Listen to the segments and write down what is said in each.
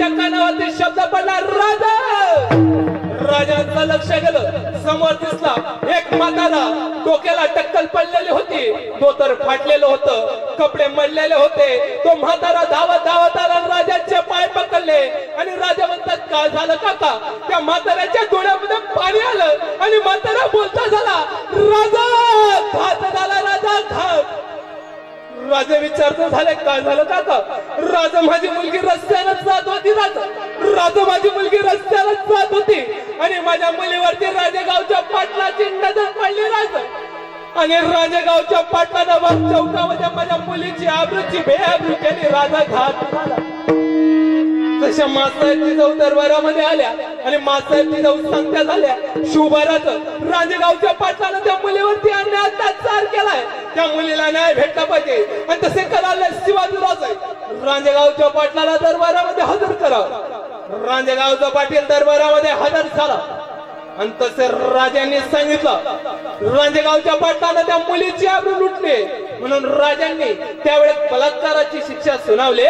राजाच्या कानावरती शब्द पडला राजा. राजाचं लक्ष गेलं, समोर दिसला एक म्हातारा, डोक्याला टक्कल पडलेली होती, धोतर फाटलेलं होतं, कपडे मळलेले होते. तो म्हातारा धावत धावत आला, राजाचे पाय पकडले आणि राजा म्हणतात काय झालं काका? त्या म्हाताऱ्याच्या डोळ्यामध्ये पाणी आलं आणि म्हातारा बोलता झाला राजा घात झाला, राजा घात. राजा विचारतो झाले काय झालं काका? राजा माझी मुलगी रस्त्यानं जात होती, राजा माझी मुलगी रस्त्यानं जात होती आणि माझ्या मुलीवरती राजेगावच्या पाटलाची नजर पडली राजा. आणि राजेगावच्या पाटलानं चौकामध्ये माझ्या मुलीची आबरूची बेआबरू केली, राजा घात झाला. तशा मासाहेब जिजाऊ दरबारामध्ये आल्या आणि मासाहेब जिजाऊ सांगत्या झाल्या शिवबाराचं राजेगावच्या पाटलानं त्या मुलीवरती अन्याय अत्याचार केलाय, त्या मुलीला न्याय भेटला पाहिजे आणि तसे करायला शिवाजीराजे राजेगावच्या पाटलाला दरबारामध्ये हजर करा. राजेगावचा पाटील दरबारामध्ये हजर झाला आणि तसे राजांनी सांगितलं राजेगावच्या पाटलानं त्या मुलीची आबरू लुटली म्हणून राजांनी त्यावेळेस बलात्काराची शिक्षा सुनावली.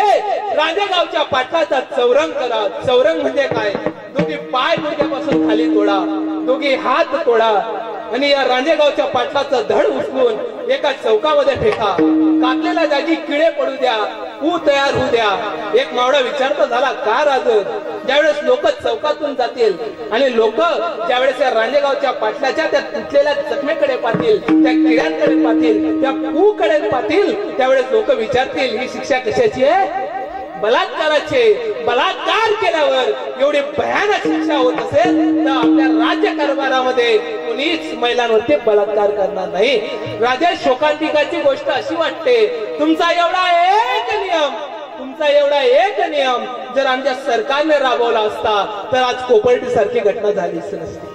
राजेगावच्या पाटलाचा चौरंग करा. चौरंग म्हणजे काय? दोघी पाय गुडघ्यापासून खाली तोडा, दोघी हात तोडा आणि या राजेगावच्या पाटलाचं धड उचलून एका चौकामध्ये फेका. कापलेल्या जागी किडे पडू द्या, ऊ तयार होऊ द्या. एक मावळा विचारता झाला का राज? ज्यावेळेस लोक चौकातून जातील आणि लोक ज्यावेळेस या राजेगावच्या पाटलाच्या त्या तुटलेल्या जखमेकडे पाहतील, त्या किड्यांकडे पाहतील, त्या ऊकडे पाहतील, त्यावेळेस लोक विचारतील ही शिक्षा कशाची आहे? बलात्काराचे. बलात्कार केल्यावर एवढी भयानक शिक्षा होत असेल तर आपल्या राज्य कारभारामध्ये कुणीच महिलांवरती बलात्कार करणार नाही. राजा शोकांतिकाची गोष्ट अशी वाटते तुमचा एवढा एक नियम जर आमच्या सरकारने राबवला असता तर आज कोपर्डी सारखी घटना झालीच नसती.